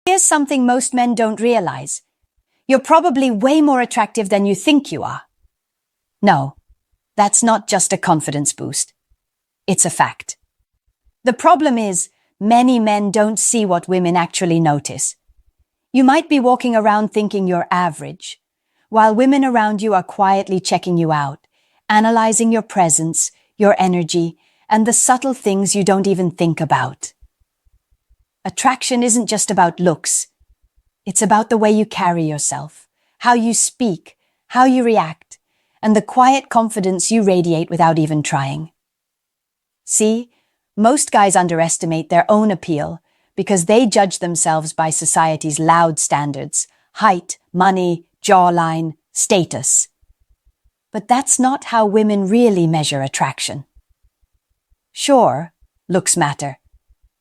Here's something most men don't realize. You're probably way more attractive than you think you are. No, that's not just a confidence boost. It's a fact. The problem is, many men don't see what women actually notice. You might be walking around thinking you're average, while women around you are quietly checking you out, analyzing your presence, your energy, and the subtle things you don't even think about. Attraction isn't just about looks. It's about the way you carry yourself, how you speak, how you react, and the quiet confidence you radiate without even trying. See, most guys underestimate their own appeal because they judge themselves by society's loud standards: height, money, jawline, status. But that's not how women really measure attraction. Sure, looks matter,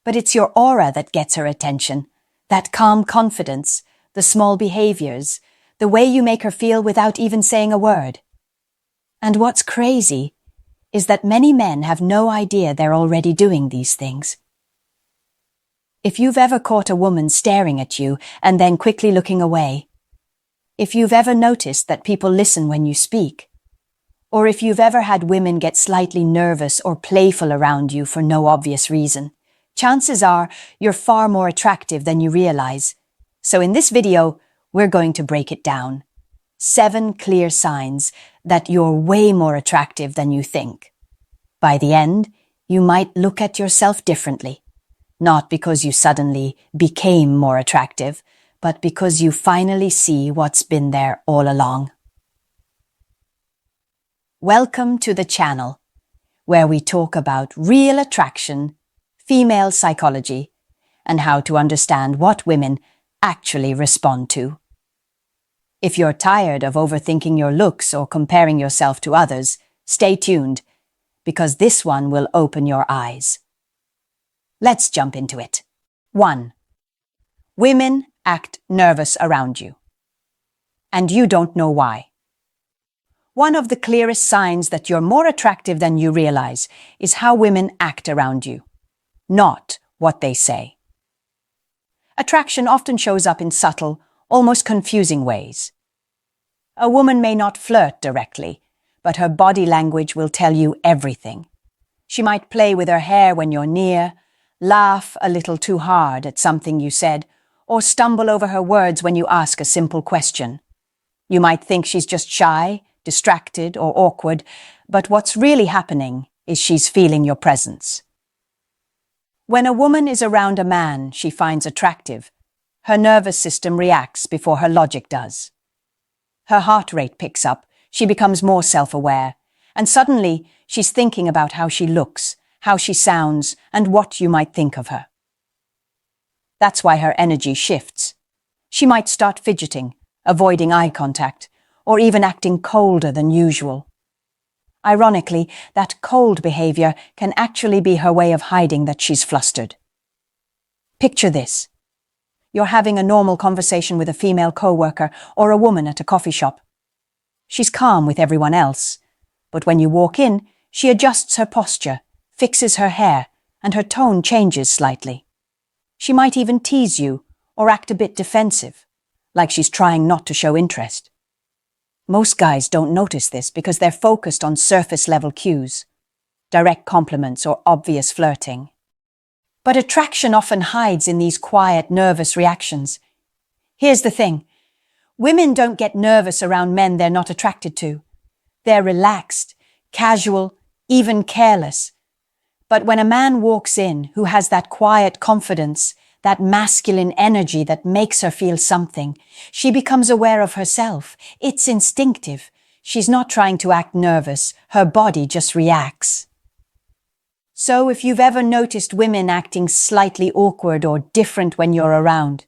but it's your aura that gets her attention, that calm confidence, the small behaviors, the way you make her feel without even saying a word. And what's crazy is that many men have no idea they're already doing these things. If you've ever caught a woman staring at you and then quickly looking away, if you've ever noticed that people listen when you speak, or if you've ever had women get slightly nervous or playful around you for no obvious reason, chances are you're far more attractive than you realize. So in this video, we're going to break it down. 7 clear signs that you're way more attractive than you think. By the end, you might look at yourself differently. Not because you suddenly became more attractive, but because you finally see what's been there all along. Welcome to the channel, where we talk about real attraction, female psychology, and how to understand what women actually respond to. If you're tired of overthinking your looks or comparing yourself to others, stay tuned, because this one will open your eyes. Let's jump into it. 1. Women act nervous around you, and you don't know why. One of the clearest signs that you're more attractive than you realize is how women act around you, not what they say. Attraction often shows up in subtle, almost confusing ways. A woman may not flirt directly, but her body language will tell you everything. She might play with her hair when you're near, laugh a little too hard at something you said, or stumble over her words when you ask a simple question. You might think she's just shy, distracted, or awkward, but what's really happening is she's feeling your presence. When a woman is around a man she finds attractive, her nervous system reacts before her logic does. Her heart rate picks up, she becomes more self-aware, and suddenly she's thinking about how she looks, how she sounds, and what you might think of her. That's why her energy shifts. She might start fidgeting, avoiding eye contact, or even acting colder than usual. Ironically, that cold behavior can actually be her way of hiding that she's flustered. Picture this. You're having a normal conversation with a female coworker or a woman at a coffee shop. She's calm with everyone else, but when you walk in, she adjusts her posture, fixes her hair, and her tone changes slightly. She might even tease you or act a bit defensive, like she's trying not to show interest. Most guys don't notice this because they're focused on surface-level cues, direct compliments or obvious flirting. But attraction often hides in these quiet, nervous reactions. Here's the thing. Women don't get nervous around men they're not attracted to. They're relaxed, casual, even careless. But when a man walks in who has that quiet confidence, that masculine energy that makes her feel something, she becomes aware of herself. It's instinctive. She's not trying to act nervous. Her body just reacts. So if you've ever noticed women acting slightly awkward or different when you're around,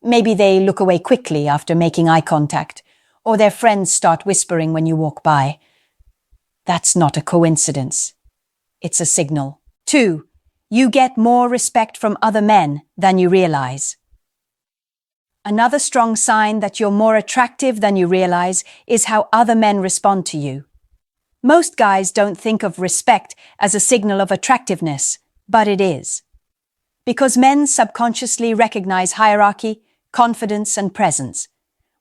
maybe they look away quickly after making eye contact, or their friends start whispering when you walk by, that's not a coincidence. It's a signal. 2. You get more respect from other men than you realize. Another strong sign that you're more attractive than you realize is how other men respond to you. Most guys don't think of respect as a signal of attractiveness, but it is. Because men subconsciously recognize hierarchy, confidence, and presence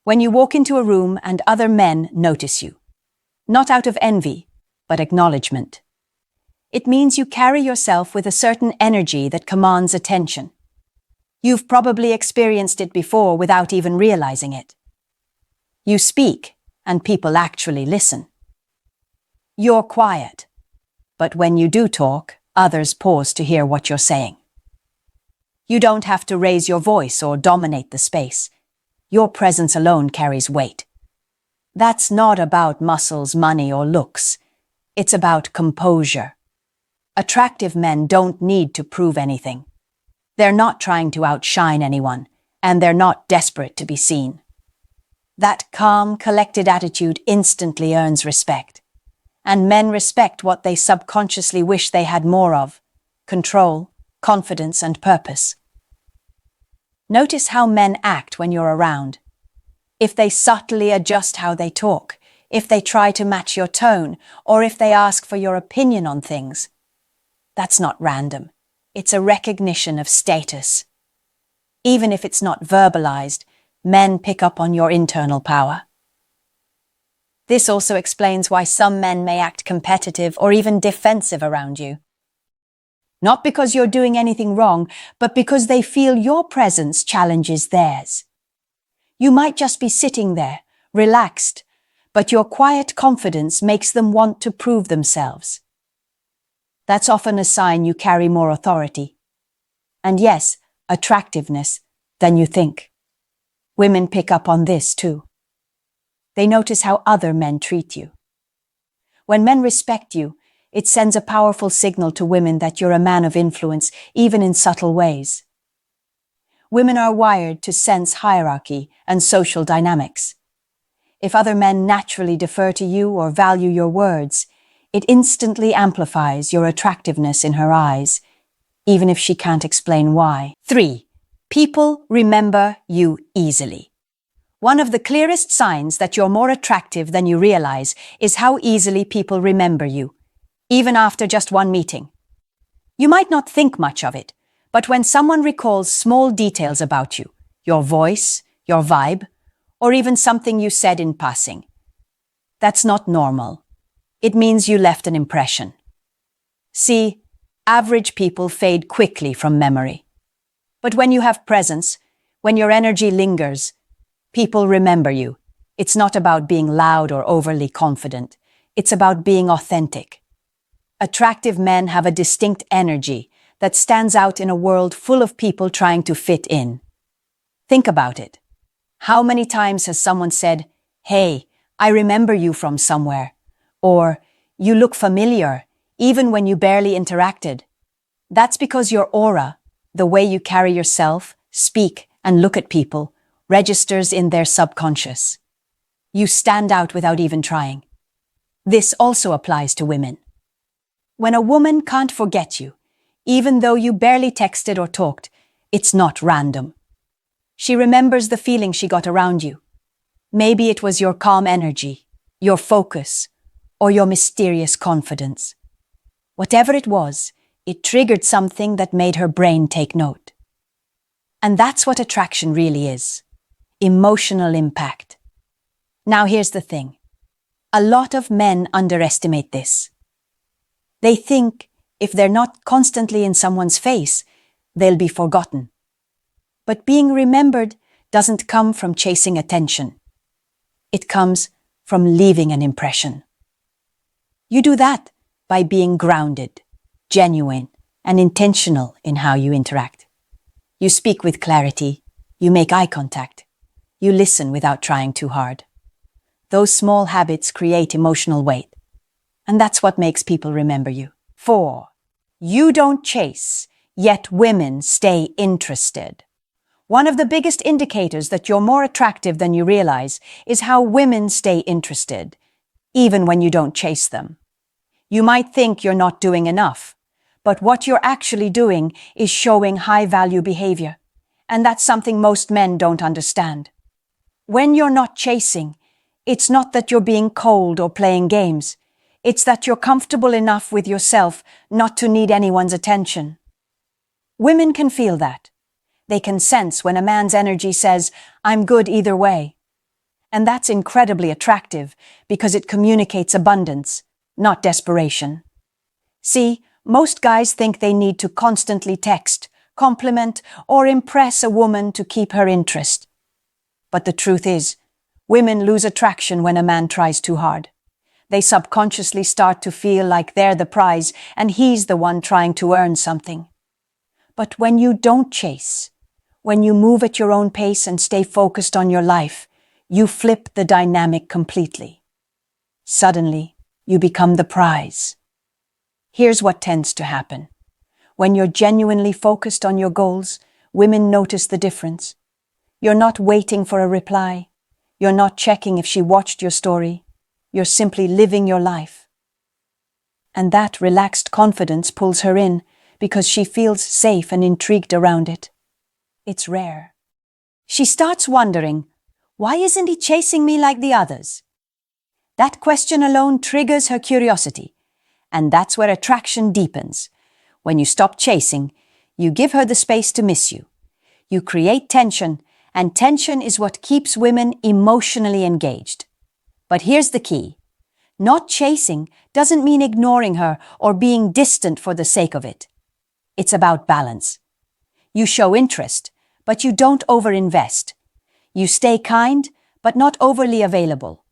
when you walk into a room and other men notice you. Not out of envy, but acknowledgement. It means you carry yourself with a certain energy that commands attention. You've probably experienced it before without even realizing it. You speak, and people actually listen. You're quiet, but when you do talk, others pause to hear what you're saying. You don't have to raise your voice or dominate the space. Your presence alone carries weight. That's not about muscles, money, or looks. It's about composure. Attractive men don't need to prove anything. They're not trying to outshine anyone, and they're not desperate to be seen. That calm, collected attitude instantly earns respect. And men respect what they subconsciously wish they had more of: control, confidence, and purpose. Notice how men act when you're around. If they subtly adjust how they talk, if they try to match your tone, or if they ask for your opinion on things. That's not random. It's a recognition of status. Even if it's not verbalized, men pick up on your internal power. This also explains why some men may act competitive or even defensive around you. Not because you're doing anything wrong, but because they feel your presence challenges theirs. You might just be sitting there, relaxed, but your quiet confidence makes them want to prove themselves. That's often a sign you carry more authority. And yes, attractiveness than you think. Women pick up on this too. They notice how other men treat you. When men respect you, it sends a powerful signal to women that you're a man of influence, even in subtle ways. Women are wired to sense hierarchy and social dynamics. If other men naturally defer to you or value your words, it instantly amplifies your attractiveness in her eyes, even if she can't explain why. 3. People remember you easily. One of the clearest signs that you're more attractive than you realize is how easily people remember you, even after just one meeting. You might not think much of it, but when someone recalls small details about you, your voice, your vibe, or even something you said in passing, that's not normal. It means you left an impression. See, average people fade quickly from memory. But when you have presence, when your energy lingers, people remember you. It's not about being loud or overly confident. It's about being authentic. Attractive men have a distinct energy that stands out in a world full of people trying to fit in. Think about it. How many times has someone said, "Hey, I remember you from somewhere," or "You look familiar," even when you barely interacted? That's because your aura, the way you carry yourself, speak, and look at people, registers in their subconscious. You stand out without even trying. This also applies to women. When a woman can't forget you, even though you barely texted or talked, it's not random. She remembers the feeling she got around you. Maybe it was your calm energy, your focus, or your mysterious confidence. Whatever it was, it triggered something that made her brain take note. And that's what attraction really is: emotional impact. Now here's the thing. A lot of men underestimate this. They think if they're not constantly in someone's face, they'll be forgotten. But being remembered doesn't come from chasing attention. It comes from leaving an impression. You do that by being grounded, genuine, and intentional in how you interact. You speak with clarity, you make eye contact, you listen without trying too hard. Those small habits create emotional weight, and that's what makes people remember you. 4. You don't chase, yet women stay interested. One of the biggest indicators that you're more attractive than you realize is how women stay interested, even when you don't chase them. You might think you're not doing enough, but what you're actually doing is showing high-value behavior, and that's something most men don't understand. When you're not chasing, it's not that you're being cold or playing games. It's that you're comfortable enough with yourself not to need anyone's attention. Women can feel that. They can sense when a man's energy says, "I'm good either way." And that's incredibly attractive because it communicates abundance, not desperation. See, most guys think they need to constantly text, compliment, or impress a woman to keep her interest. But the truth is, women lose attraction when a man tries too hard. They subconsciously start to feel like they're the prize and he's the one trying to earn something. But when you don't chase, when you move at your own pace and stay focused on your life, you flip the dynamic completely. Suddenly, you become the prize. Here's what tends to happen. When you're genuinely focused on your goals, women notice the difference. You're not waiting for a reply. You're not checking if she watched your story. You're simply living your life. And that relaxed confidence pulls her in because she feels safe and intrigued around it. It's rare. She starts wondering, why isn't he chasing me like the others? That question alone triggers her curiosity, and that's where attraction deepens. When you stop chasing, you give her the space to miss you. You create tension, and tension is what keeps women emotionally engaged. But here's the key. Not chasing doesn't mean ignoring her or being distant for the sake of it. It's about balance. You show interest, but you don't overinvest. You stay kind, but not overly available.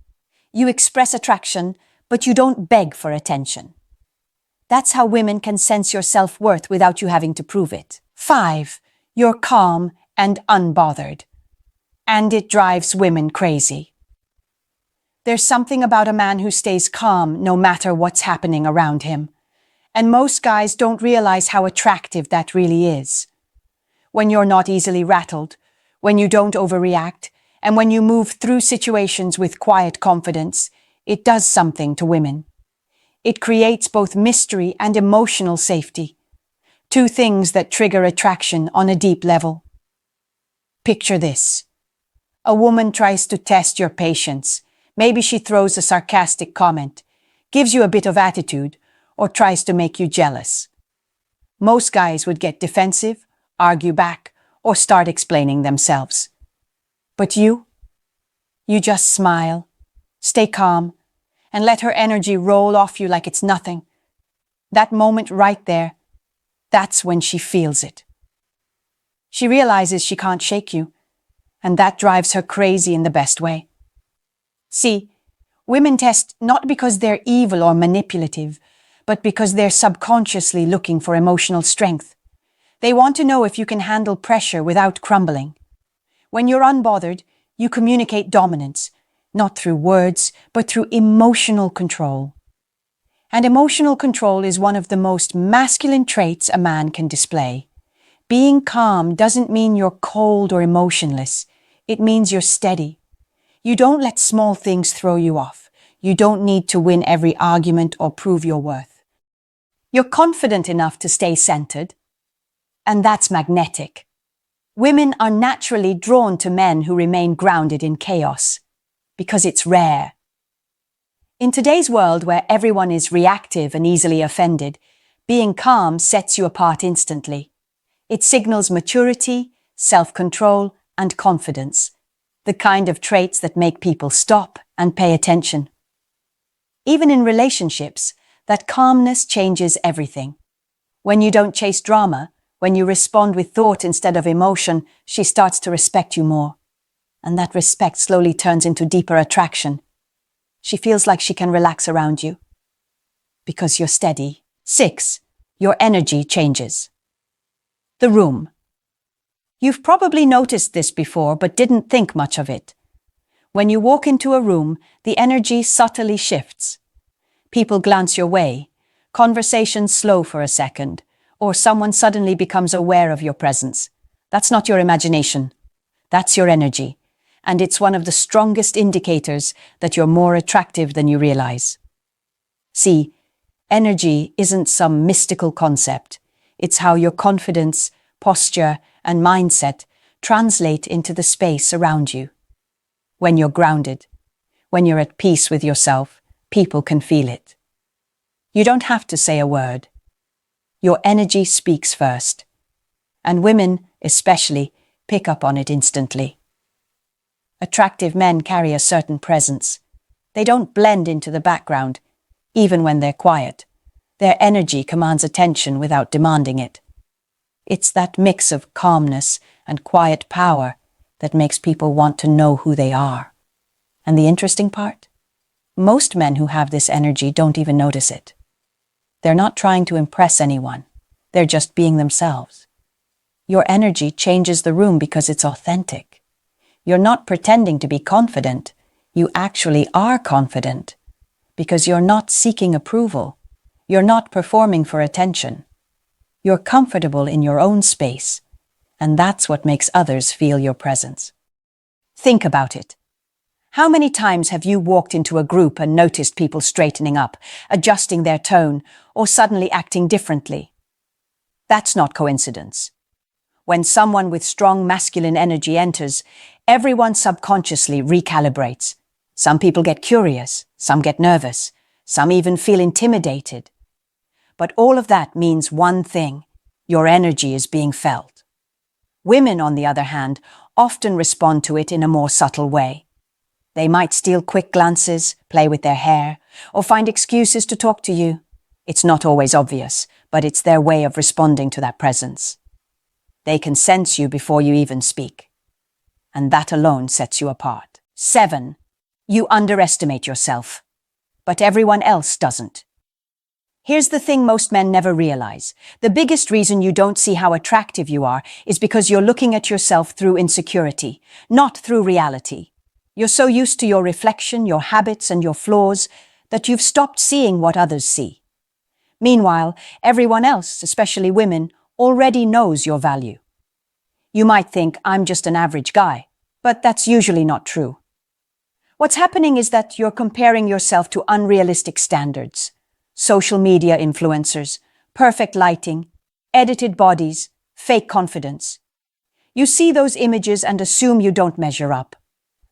You express attraction, but you don't beg for attention. That's how women can sense your self-worth without you having to prove it. 5. You're calm and unbothered. And it drives women crazy. There's something about a man who stays calm no matter what's happening around him. And most guys don't realize how attractive that really is. When you're not easily rattled, when you don't overreact, and when you move through situations with quiet confidence, it does something to women. It creates both mystery and emotional safety, two things that trigger attraction on a deep level. Picture this. A woman tries to test your patience. Maybe she throws a sarcastic comment, gives you a bit of attitude, or tries to make you jealous. Most guys would get defensive, argue back, or start explaining themselves. But you just smile, stay calm, and let her energy roll off you like it's nothing. That moment right there, that's when she feels it. She realizes she can't shake you, and that drives her crazy in the best way. See, women test not because they're evil or manipulative, but because they're subconsciously looking for emotional strength. They want to know if you can handle pressure without crumbling. When you're unbothered, you communicate dominance, not through words, but through emotional control. And emotional control is one of the most masculine traits a man can display. Being calm doesn't mean you're cold or emotionless. It means you're steady. You don't let small things throw you off. You don't need to win every argument or prove your worth. You're confident enough to stay centered. And that's magnetic. Women are naturally drawn to men who remain grounded in chaos, because it's rare. In today's world where everyone is reactive and easily offended, being calm sets you apart instantly. It signals maturity, self-control, and confidence, the kind of traits that make people stop and pay attention. Even in relationships, that calmness changes everything. When you don't chase drama, when you respond with thought instead of emotion, she starts to respect you more. And that respect slowly turns into deeper attraction. She feels like she can relax around you. Because you're steady. 6. Your energy changes. The room. You've probably noticed this before but didn't think much of it. When you walk into a room, the energy subtly shifts. People glance your way, conversations slow for a second, or someone suddenly becomes aware of your presence. That's not your imagination. That's your energy. And it's one of the strongest indicators that you're more attractive than you realize. See, energy isn't some mystical concept. It's how your confidence, posture, and mindset translate into the space around you. When you're grounded, when you're at peace with yourself, people can feel it. You don't have to say a word. Your energy speaks first. And women, especially, pick up on it instantly. Attractive men carry a certain presence. They don't blend into the background, even when they're quiet. Their energy commands attention without demanding it. It's that mix of calmness and quiet power that makes people want to know who they are. And the interesting part? Most men who have this energy don't even notice it. They're not trying to impress anyone. They're just being themselves. Your energy changes the room because it's authentic. You're not pretending to be confident. You actually are confident because you're not seeking approval. You're not performing for attention. You're comfortable in your own space, and that's what makes others feel your presence. Think about it. How many times have you walked into a group and noticed people straightening up, adjusting their tone, or suddenly acting differently? That's not coincidence. When someone with strong masculine energy enters, everyone subconsciously recalibrates. Some people get curious, some get nervous, some even feel intimidated. But all of that means one thing: your energy is being felt. Women, on the other hand, often respond to it in a more subtle way. They might steal quick glances, play with their hair, or find excuses to talk to you. It's not always obvious, but it's their way of responding to that presence. They can sense you before you even speak. And that alone sets you apart. 7. You underestimate yourself, but everyone else doesn't. Here's the thing most men never realize. The biggest reason you don't see how attractive you are is because you're looking at yourself through insecurity, not through reality. You're so used to your reflection, your habits, and your flaws that you've stopped seeing what others see. Meanwhile, everyone else, especially women, already knows your value. You might think, I'm just an average guy, but that's usually not true. What's happening is that you're comparing yourself to unrealistic standards. Social media influencers, perfect lighting, edited bodies, fake confidence. You see those images and assume you don't measure up.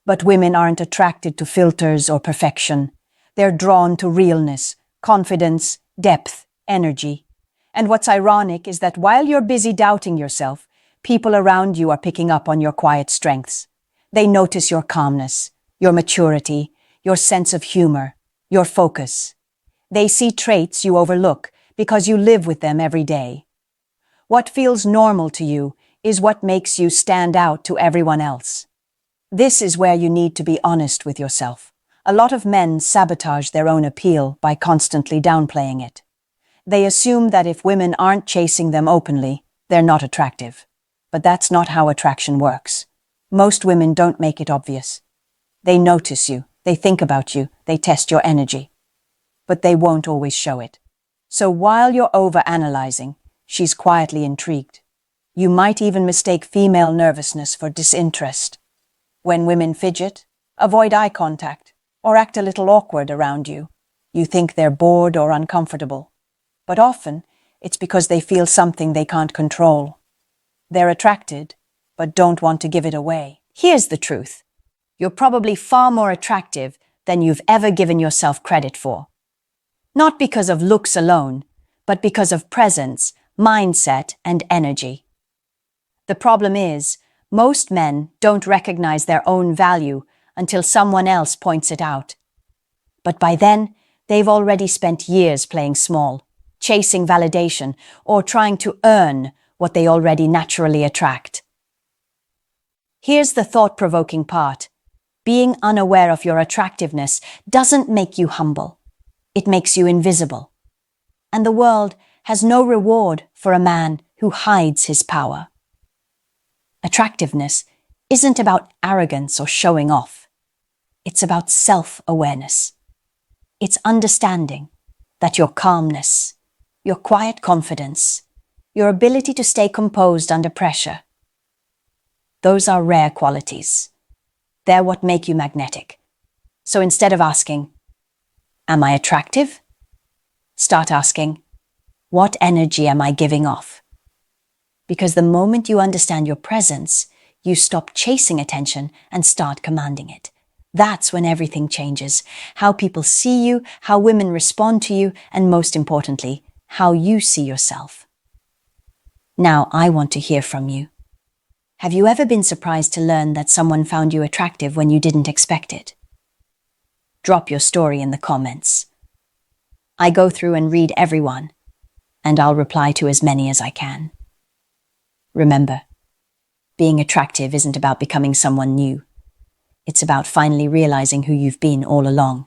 But women aren't attracted to filters or perfection. They're drawn to realness, confidence, depth, energy. And what's ironic is that while you're busy doubting yourself, people around you are picking up on your quiet strengths. They notice your calmness, your maturity, your sense of humor, your focus. They see traits you overlook because you live with them every day. What feels normal to you is what makes you stand out to everyone else. This is where you need to be honest with yourself. A lot of men sabotage their own appeal by constantly downplaying it. They assume that if women aren't chasing them openly, they're not attractive. But that's not how attraction works. Most women don't make it obvious. They notice you, they think about you, they test your energy. But they won't always show it. So while you're overanalyzing, she's quietly intrigued. You might even mistake female nervousness for disinterest. When women fidget, avoid eye contact, or act a little awkward around you, you think they're bored or uncomfortable. But often, it's because they feel something they can't control. They're attracted, but don't want to give it away. Here's the truth. You're probably far more attractive than you've ever given yourself credit for. Not because of looks alone, but because of presence, mindset, and energy. The problem is, most men don't recognize their own value until someone else points it out. But by then, they've already spent years playing small, chasing validation, or trying to earn what they already naturally attract. Here's the thought-provoking part. Being unaware of your attractiveness doesn't make you humble. It makes you invisible. And the world has no reward for a man who hides his power. Attractiveness isn't about arrogance or showing off. It's about self-awareness. It's understanding that your calmness, your quiet confidence, your ability to stay composed under pressure, those are rare qualities. They're what make you magnetic. So instead of asking, am I attractive? Start asking, what energy am I giving off? Because the moment you understand your presence, you stop chasing attention and start commanding it. That's when everything changes. How people see you, how women respond to you, and most importantly, how you see yourself. Now I want to hear from you. Have you ever been surprised to learn that someone found you attractive when you didn't expect it? Drop your story in the comments. I go through and read everyone, and I'll reply to as many as I can. Remember, being attractive isn't about becoming someone new. It's about finally realizing who you've been all along.